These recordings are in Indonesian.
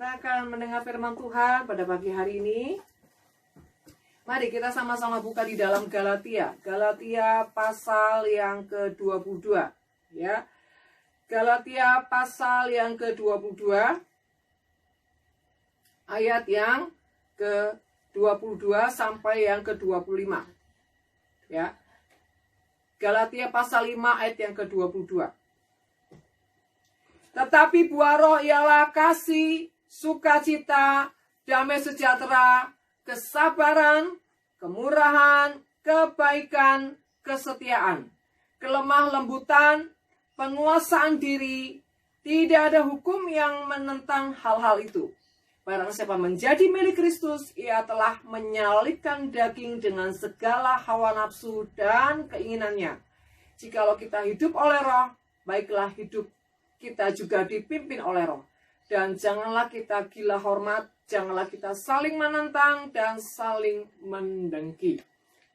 Kita akan mendengar firman Tuhan pada pagi hari ini. Mari kita sama-sama buka di dalam Galatia. Galatia pasal yang ke-22. Ya. Galatia pasal yang ke-22. Ayat yang ke-22 sampai yang ke-25. Ya. Galatia pasal 5 ayat yang ke-22. Tetapi buah roh ialah kasih, sukacita, damai sejahtera, kesabaran, kemurahan, kebaikan, kesetiaan, kelemah lembutan, penguasaan diri. Tidak ada hukum yang menentang hal-hal itu. Barang siapa menjadi milik Kristus, ia telah menyalibkan daging dengan segala hawa nafsu dan keinginannya. Jikalau kita hidup oleh roh, baiklah hidup kita juga dipimpin oleh roh. Dan janganlah kita gila hormat, janganlah kita saling menentang dan saling mendengki.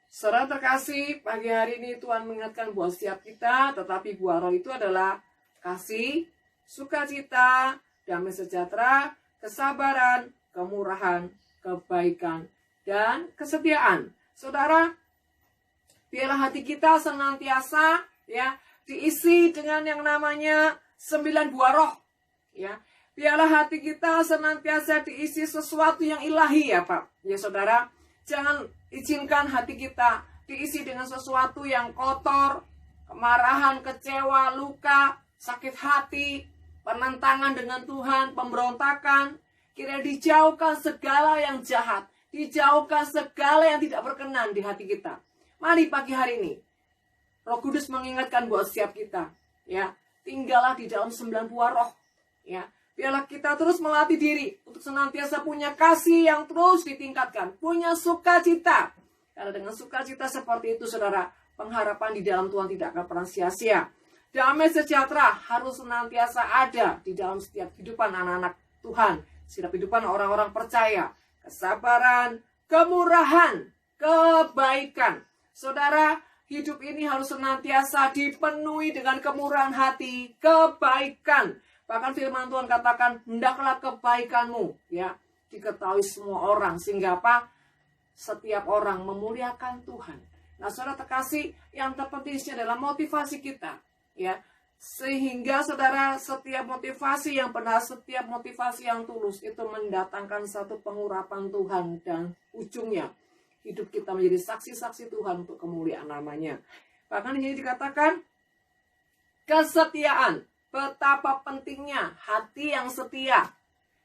Saudara terkasih, pagi hari ini Tuhan mengingatkan buat setiap kita, tetapi buah roh itu adalah kasih, sukacita, damai sejahtera, kesabaran, kemurahan, kebaikan, dan kesetiaan. Saudara, biarlah hati kita senantiasa diisi dengan yang namanya 9 buah roh. Ya. Biarlah hati kita senantiasa diisi sesuatu yang ilahi ya Pak. Ya saudara, jangan izinkan hati kita diisi dengan sesuatu yang kotor, kemarahan, kecewa, luka, sakit hati, penentangan dengan Tuhan, pemberontakan. Kira dijauhkan segala yang jahat, dijauhkan segala yang tidak berkenan di hati kita. Mari pagi hari ini, Roh Kudus mengingatkan buat setiap kita, ya, tinggallah di dalam 9 buah roh, ya. Biarlah kita terus melatih diri untuk senantiasa punya kasih yang terus ditingkatkan, punya sukacita. Karena dengan sukacita seperti itu, saudara, pengharapan di dalam Tuhan tidak akan pernah sia-sia. Damai sejahtera harus senantiasa ada di dalam setiap kehidupan anak-anak Tuhan, setiap kehidupan orang-orang percaya. Kesabaran, kemurahan, kebaikan. Saudara, hidup ini harus senantiasa dipenuhi dengan kemurahan hati, kebaikan. Bahkan firman Tuhan katakan, hendaklah kebaikanmu ya diketahui semua orang. Sehingga apa? Setiap orang memuliakan Tuhan. Nah, saudara terkasih, yang terpenting adalah motivasi kita. Ya, sehingga saudara, setiap motivasi yang benar, setiap motivasi yang tulus itu mendatangkan satu pengurapan Tuhan. Dan ujungnya, hidup kita menjadi saksi-saksi Tuhan untuk kemuliaan namanya. Bahkan di sini dikatakan kesetiaan. Betapa pentingnya hati yang setia,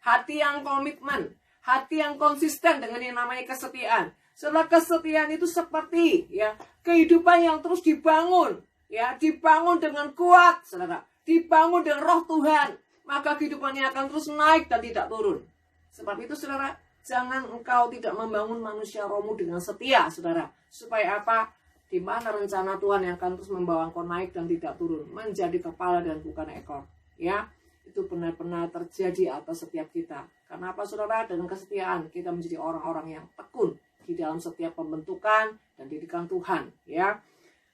hati yang komitmen, hati yang konsisten dengan yang namanya kesetiaan. Setelah kesetiaan itu seperti ya kehidupan yang terus dibangun, ya dibangun dengan kuat, saudara, dibangun dengan roh Tuhan, maka kehidupannya akan terus naik dan tidak turun. Sebab itu, saudara, jangan engkau tidak membangun manusia rohmu dengan setia, saudara. Supaya apa? Di mana rencana Tuhan yang akan terus membawa engkau naik dan tidak turun. Menjadi kepala dan bukan ekor. Ya, itu benar-benar terjadi atas setiap kita. Karena apa, saudara? Dengan kesetiaan kita menjadi orang-orang yang tekun di dalam setiap pembentukan dan didikan Tuhan. Ya,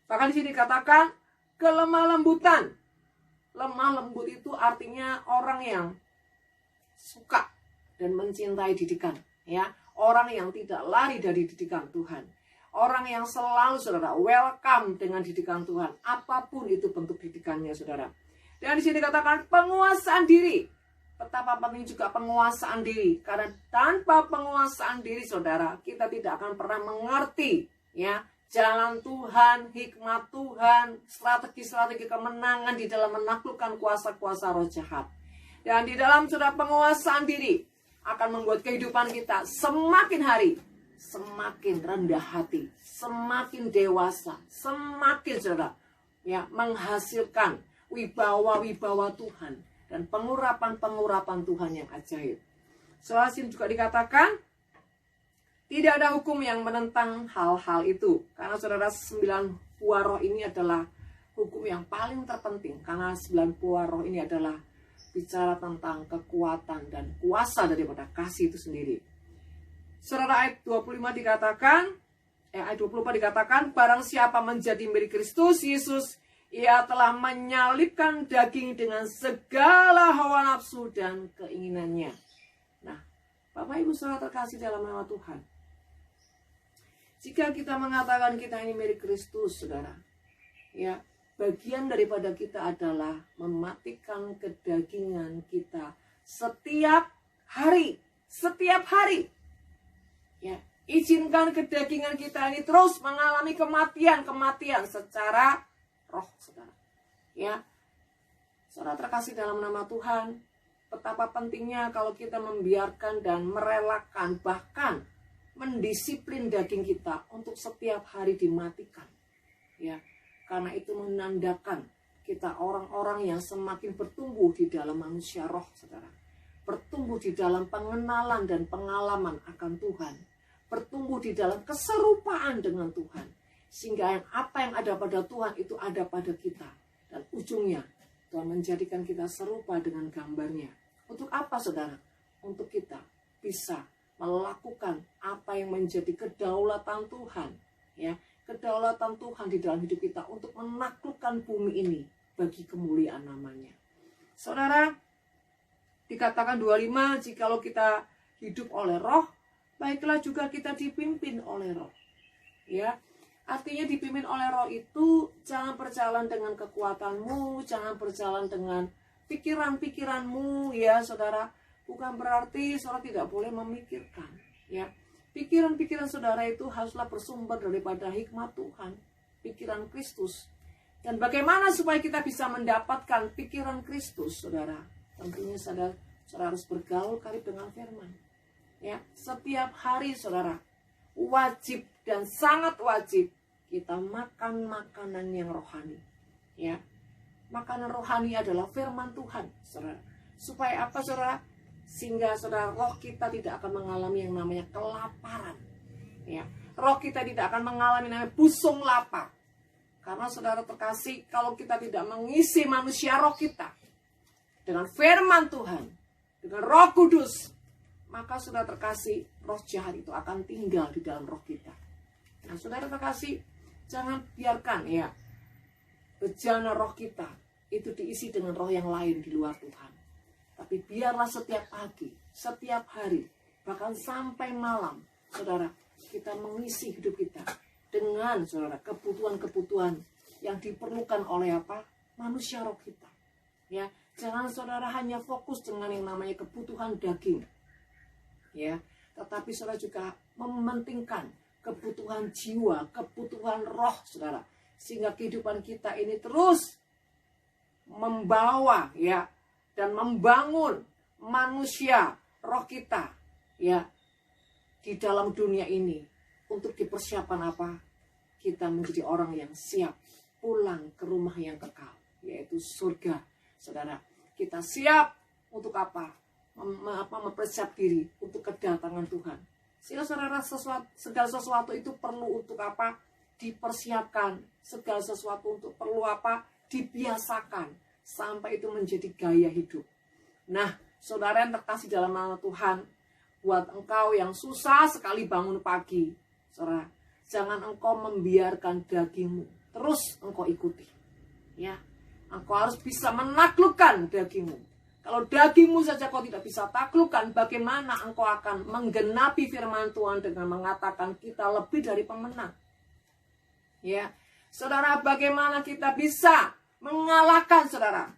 bahkan di sini dikatakan kelemah lembutan. Lemah lembut itu artinya orang yang suka dan mencintai didikan, ya, orang yang tidak lari dari didikan Tuhan, orang yang selalu, saudara, welcome dengan didikan Tuhan, apapun itu bentuk didikannya, saudara. Dan di sini dikatakan penguasaan diri. Betapa penting juga penguasaan diri, karena tanpa penguasaan diri, saudara, kita tidak akan pernah mengerti, ya, jalan Tuhan, hikmat Tuhan, strategi-strategi kemenangan di dalam menaklukkan kuasa-kuasa roh jahat. Dan di dalam sudah penguasaan diri akan membuat kehidupan kita semakin hari semakin rendah hati, semakin dewasa, semakin, saudara, ya, menghasilkan wibawa-wibawa Tuhan dan pengurapan-pengurapan Tuhan yang ajaib. Soalnya juga dikatakan tidak ada hukum yang menentang hal-hal itu. Karena, saudara, 9 buah roh ini adalah hukum yang paling terpenting. Karena 9 buah roh ini adalah bicara tentang kekuatan dan kuasa daripada kasih itu sendiri. Saudara, ayat 25 dikatakan, ayat 24 dikatakan, barang siapa menjadi milik Kristus Yesus, ia telah menyalibkan daging dengan segala hawa nafsu dan keinginannya. Nah, Bapak Ibu saudara terkasih dalam nama Tuhan, jika kita mengatakan kita ini milik Kristus, saudara, ya, bagian daripada kita adalah mematikan kedagingan kita setiap hari. Setiap hari. Ya, izinkan kedagingan kita ini terus mengalami kematian secara roh, saudara. Ya, saudara terkasih dalam nama Tuhan, betapa pentingnya kalau kita membiarkan dan merelakan, bahkan mendisiplin daging kita untuk setiap hari dimatikan. Ya, karena itu menandakan kita orang-orang yang semakin bertumbuh di dalam manusia roh, saudara. Bertumbuh di dalam pengenalan dan pengalaman akan Tuhan. Bertumbuh di dalam keserupaan dengan Tuhan. Sehingga apa yang ada pada Tuhan itu ada pada kita. Dan ujungnya Tuhan menjadikan kita serupa dengan gambarnya. Untuk apa, saudara? Untuk kita bisa melakukan apa yang menjadi kedaulatan Tuhan, ya, kedaulatan Tuhan di dalam hidup kita untuk menaklukkan bumi ini bagi kemuliaan namanya. Saudara, dikatakan 25, jikalau kita hidup oleh roh, baiklah juga kita dipimpin oleh roh. Ya, artinya dipimpin oleh roh itu jangan berjalan dengan kekuatanmu, jangan berjalan dengan pikiran-pikiranmu, ya saudara. Bukan berarti saudara tidak boleh memikirkan, ya. Pikiran-pikiran saudara itu haruslah bersumber daripada hikmat Tuhan, pikiran Kristus. Dan bagaimana supaya kita bisa mendapatkan pikiran Kristus, saudara? Tentunya saudara harus bergaul karib dengan firman. Ya, setiap hari saudara wajib dan sangat wajib kita makan makanan yang rohani. Ya, makanan rohani adalah firman Tuhan, saudara. Supaya apa, saudara? Sehingga saudara, roh kita tidak akan mengalami yang namanya kelaparan. Ya, roh kita tidak akan mengalami yang namanya busung lapar. Karena saudara terkasih, kalau kita tidak mengisi manusia roh kita dengan firman Tuhan, dengan Roh Kudus, maka saudara terkasih, roh jahat itu akan tinggal di dalam roh kita. Nah, saudara terkasih, jangan biarkan ya bejana roh kita itu diisi dengan roh yang lain di luar Tuhan. Tapi biarlah setiap pagi, setiap hari, bahkan sampai malam, saudara, kita mengisi hidup kita dengan, saudara, kebutuhan-kebutuhan yang diperlukan oleh apa? Manusia roh kita. Ya, jangan saudara hanya fokus dengan yang namanya kebutuhan daging. Ya, tetapi saudara juga mementingkan kebutuhan jiwa, kebutuhan roh, saudara. Sehingga kehidupan kita ini terus membawa, ya, dan membangun manusia roh kita, ya, di dalam dunia ini untuk dipersiapkan apa? Kita menjadi orang yang siap pulang ke rumah yang kekal, yaitu surga, saudara. Kita siap untuk apa? Mempersiap diri untuk kedatangan Tuhan. Sehingga saudara, segala sesuatu itu perlu untuk apa? Dipersiapkan. Segala sesuatu untuk perlu apa? Dibiasakan. Sampai itu menjadi gaya hidup. Nah, saudara yang terkasih dalam nama Tuhan, buat engkau yang susah sekali bangun pagi, saudara, jangan engkau membiarkan dagingmu terus engkau ikuti. Ya, engkau harus bisa menaklukkan dagingmu. Kalau dagingmu saja kau tidak bisa taklukkan, bagaimana engkau akan menggenapi firman Tuhan dengan mengatakan kita lebih dari pemenang? Ya, saudara, bagaimana kita bisa mengalahkan, saudara,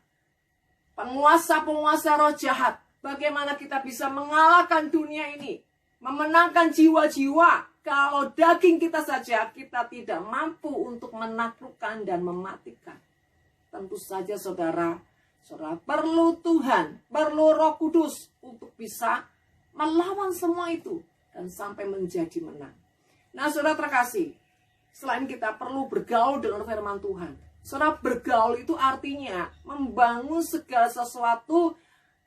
penguasa-penguasa roh jahat? Bagaimana kita bisa mengalahkan dunia ini, memenangkan jiwa-jiwa, kalau daging kita saja kita tidak mampu untuk menaklukkan dan mematikan? Tentu saja saudara perlu Tuhan, perlu Roh Kudus untuk bisa melawan semua itu dan sampai menjadi menang. Nah, saudara terkasih, selain kita perlu bergaul dengan firman Tuhan, saudara, bergaul itu artinya membangun segala sesuatu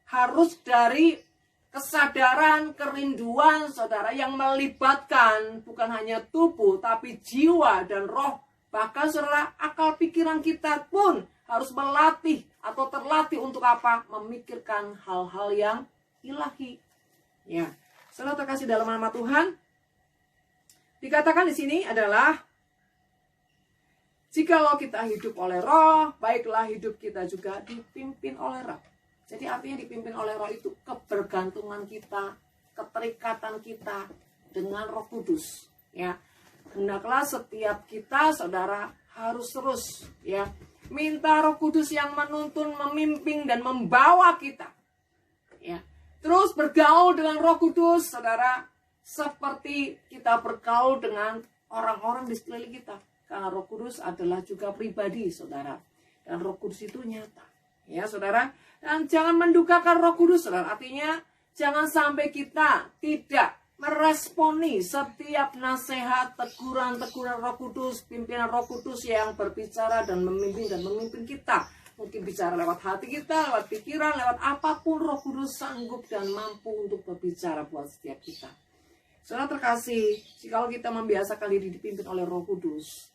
harus dari kesadaran, kerinduan, saudara, yang melibatkan bukan hanya tubuh, tapi jiwa dan roh. Bahkan, saudara, akal pikiran kita pun harus melatih atau terlatih untuk apa? Memikirkan hal-hal yang ilahi. Ya, saudara terkasih dalam nama Tuhan, dikatakan di sini adalah jikalau kita hidup oleh roh, baiklah hidup kita juga dipimpin oleh roh. Jadi artinya dipimpin oleh Roh itu kebergantungan kita, keterikatan kita dengan Roh Kudus, ya. Hendaklah setiap kita, saudara, harus terus, ya, minta Roh Kudus yang menuntun, memimpin dan membawa kita, ya. Terus bergaul dengan Roh Kudus, saudara, seperti kita bergaul dengan orang-orang di sekeliling kita. Karena Roh Kudus adalah juga pribadi, saudara. Dan Roh Kudus itu nyata, ya, saudara. Dan jangan mendukakan Roh Kudus, saudara. Artinya jangan sampai kita tidak meresponi setiap nasihat, teguran-teguran Roh Kudus, pimpinan Roh Kudus yang berbicara dan memimpin kita. Mungkin bicara lewat hati kita, lewat pikiran, lewat apapun Roh Kudus sanggup dan mampu untuk berbicara buat setiap kita. Saudara terkasih, jika kita membiasakan diri dipimpin oleh Roh Kudus,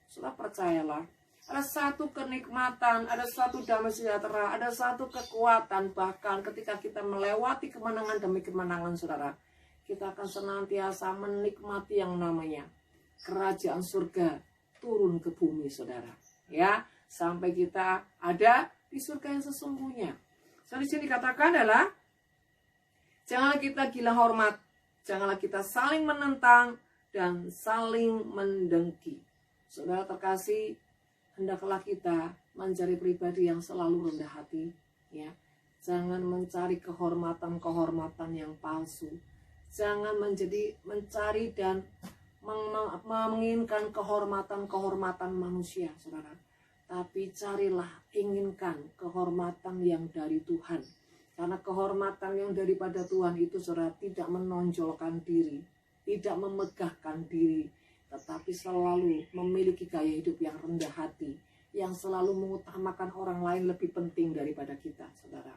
saudara percayalah, ada satu kenikmatan, ada satu damai sejahtera, ada satu kekuatan, bahkan ketika kita melewati kemenangan demi kemenangan, saudara, kita akan senantiasa menikmati yang namanya kerajaan surga turun ke bumi, saudara. Ya, sampai kita ada di surga yang sesungguhnya. So, di sini dikatakan adalah, janganlah kita gila hormat, janganlah kita saling menentang dan saling mendengki. Saudara terkasih, hendaklah kita mencari pribadi yang selalu rendah hati, ya. Jangan mencari kehormatan-kehormatan yang palsu. Jangan mencari dan menginginkan kehormatan-kehormatan manusia, saudara. Tapi carilah, inginkan kehormatan yang dari Tuhan. Karena kehormatan yang daripada Tuhan itu, saudara, tidak menonjolkan diri, tidak memegahkan diri, tetapi selalu memiliki gaya hidup yang rendah hati, yang selalu mengutamakan orang lain lebih penting daripada kita, saudara.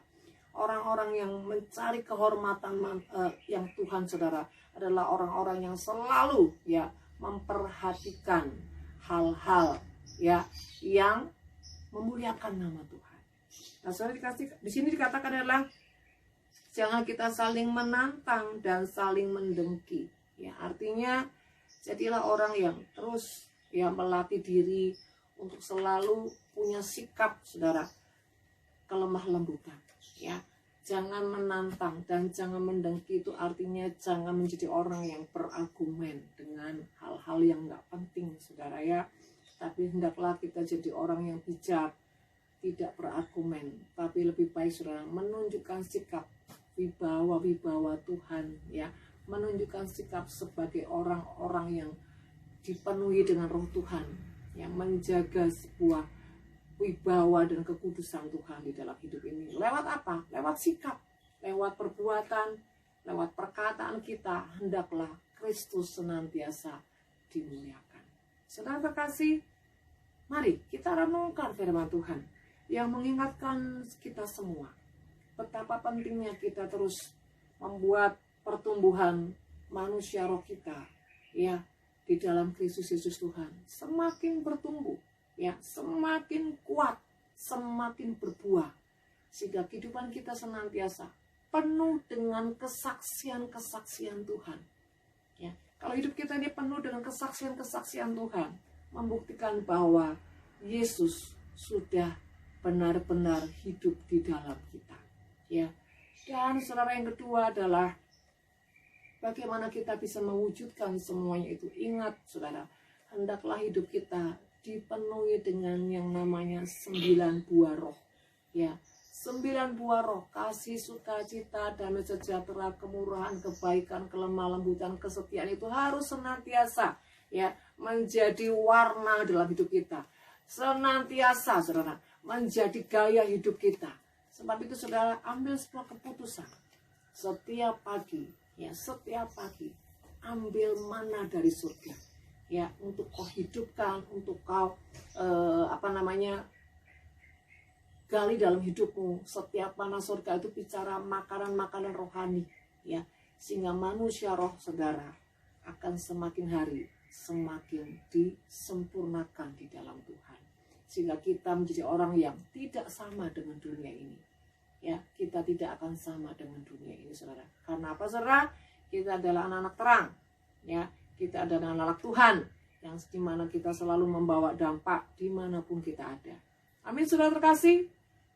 Orang-orang yang mencari kehormatan yang Tuhan, saudara, adalah orang-orang yang selalu, ya, memperhatikan hal-hal, ya, yang memuliakan nama Tuhan. Nah, saudara, di sini dikatakan adalah jangan kita saling menantang dan saling mendengki. Ya, artinya jadilah orang yang terus, ya, melatih diri untuk selalu punya sikap, saudara, kelemah lembutan. Ya, jangan menantang dan jangan mendengki. Itu artinya jangan menjadi orang yang berargumen dengan hal-hal yang nggak penting, saudara, ya. Tapi hendaklah kita jadi orang yang bijak, tidak berargumen, tapi lebih baik, saudara, menunjukkan sikap wibawa Tuhan, ya, menunjukkan sikap sebagai orang-orang yang dipenuhi dengan Roh Tuhan, yang menjaga sebuah wibawa dan kekudusan Tuhan di dalam hidup ini. Lewat apa? Lewat sikap, lewat perbuatan, lewat perkataan kita, hendaklah Kristus senantiasa dimuliakan. Saudara terkasih, mari kita renungkan firman Tuhan yang mengingatkan kita semua betapa pentingnya kita terus membuat pertumbuhan manusia roh kita, ya, di dalam Kristus Yesus Tuhan semakin bertumbuh, ya, semakin kuat, semakin berbuah, sehingga kehidupan kita senantiasa penuh dengan kesaksian-kesaksian Tuhan. Ya, kalau hidup kita ini penuh dengan kesaksian-kesaksian Tuhan, membuktikan bahwa Yesus sudah benar-benar hidup di dalam kita. Ya, dan saudara, yang kedua adalah bagaimana kita bisa mewujudkan semuanya itu. Ingat, saudara, hendaklah hidup kita dipenuhi dengan yang namanya 9 buah roh. Ya, 9 buah roh: kasih, sukacita, damai sejahtera, kemurahan, kebaikan, kelemah lembutan, kesetiaan. Itu harus senantiasa, ya, menjadi warna dalam hidup kita. Senantiasa, saudara, menjadi gaya hidup kita. Sebab itu, saudara, ambil sebuah keputusan setiap pagi, ya, setiap pagi ambil mana dari surga, ya, untuk kau hidupkan, untuk kau gali dalam hidupmu. Setiap mana surga itu bicara makanan-makanan rohani, ya, sehingga manusia roh, saudara, akan semakin hari semakin disempurnakan di dalam Tuhan, sehingga kita menjadi orang yang tidak sama dengan dunia ini. Ya, kita tidak akan sama dengan dunia ini, saudara. Karena apa, saudara? Kita adalah anak-anak terang, ya. Kita adalah anak-anak Tuhan, yang dimana kita selalu membawa dampak dimanapun kita ada. Amin, saudara terkasih.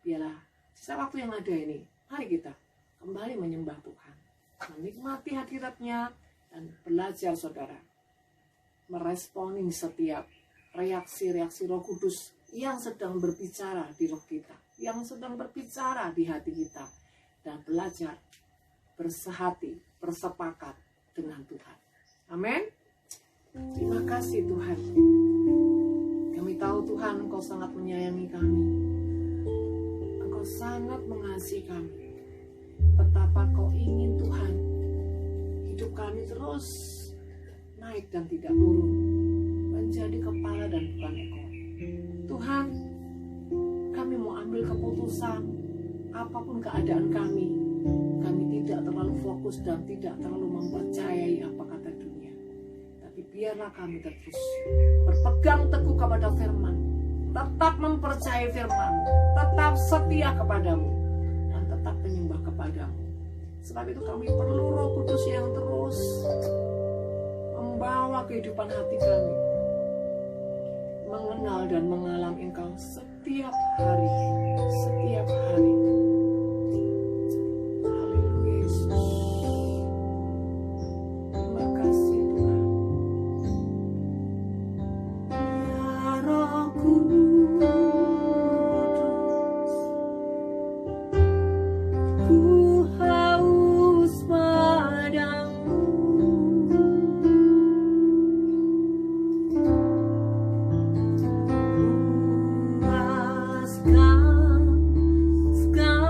Biarlah Sisa waktu yang ada ini, mari kita kembali menyembah Tuhan, menikmati hadirat-Nya, dan belajar saudara meresponi setiap reaksi-reaksi Roh Kudus yang sedang berbicara di roh kita, yang sedang berbicara di hati kita, dan belajar bersehati, bersepakat dengan Tuhan. Amin. Terima kasih Tuhan. Kami tahu Tuhan, Engkau sangat menyayangi kami. Engkau sangat mengasihi kami. Betapa Kau ingin Tuhan, hidup kami terus naik dan tidak turun, menjadi kepala dan bukan ekor. Tuhan, kami mau ambil keputusan, apapun keadaan kami tidak terlalu fokus dan tidak terlalu mempercayai apa kata dunia. Tapi biarlah kami terus berpegang teguh kepada firman, tetap mempercayai firman, tetap setia kepadamu, dan tetap menyembah kepadamu. Sebab itu kami perlu Roh Kudus yang terus membawa kehidupan hati kami, mengenal dan mengalami Engkau setiap hari, setiap hari. Haleluya Yesus. Terima kasih Tuhan. Ya Roh Kudus, ku haus padamu. Sky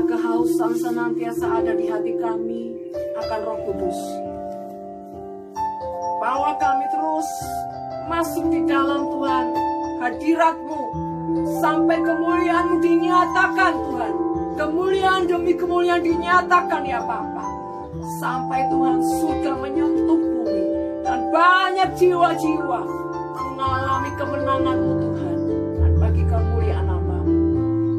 kehausan senantiasa ada di hati kami akan Roh Kudus. Bawa kami terus masuk di dalam Tuhan hadirat-Mu, sampai kemuliaan-Mu dinyatakan Tuhan. Kemuliaan demi kemuliaan dinyatakan ya Bapa. Sampai Tuhan sudah menyentuh bumi dan banyak jiwa-jiwa mengalami kemenangan-Mu Tuhan. Dan bagi kemuliaan nama-Mu,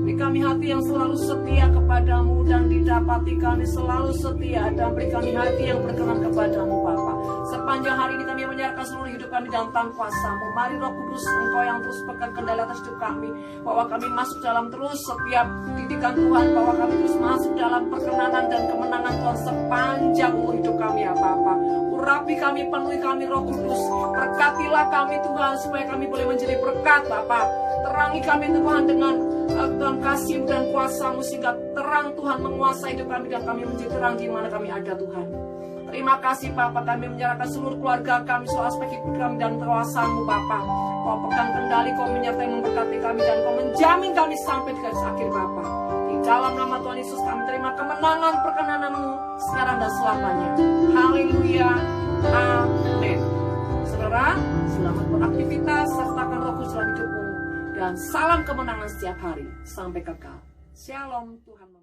beri kami hati yang selalu setia kepadamu dan didapati kami selalu setia, dan beri kami hati yang berkenan kepadamu Bapa. Sepanjang hari ini kami menyerahkan seluruh hidup kami dalam tangan kuasa-Mu. Mari Roh Kudus, Engkau yang terus pegang kendali atas hidup kami, bahwa kami masuk dalam terus setiap didikan Tuhan, bahwa kami terus masuk dalam perkenanan dan kemenangan Tuhan sepanjang umur hidup kami ya Bapa. Urapi kami, penuhi kami Roh Kudus, berkatilah kami Tuhan, supaya kami boleh menjadi berkat Bapa. Terangi kami Tuhan dengan Tuhan kasih dan kuasa-Mu, sehingga terang Tuhan menguasai hidup kami dan kami menjadi terang di mana kami ada Tuhan. Terima kasih Bapa, kami menyerahkan seluruh keluarga kami, seluruh aspek hidup kami dan kuasa-Mu Bapa. Kau pegang kendali, Kau menyertai memberkati kami, dan Kau menjamin kami sampai di garis akhir Bapa. Di dalam nama Tuhan Yesus kami terima kemenangan perkenanan-Mu sekarang dan selamanya. Haleluya, amin. Saudara, selamat beraktivitas, sertakan Roh Kudus dalam hidupmu, dan salam kemenangan setiap hari sampai kekal. Shalom, Tuhan.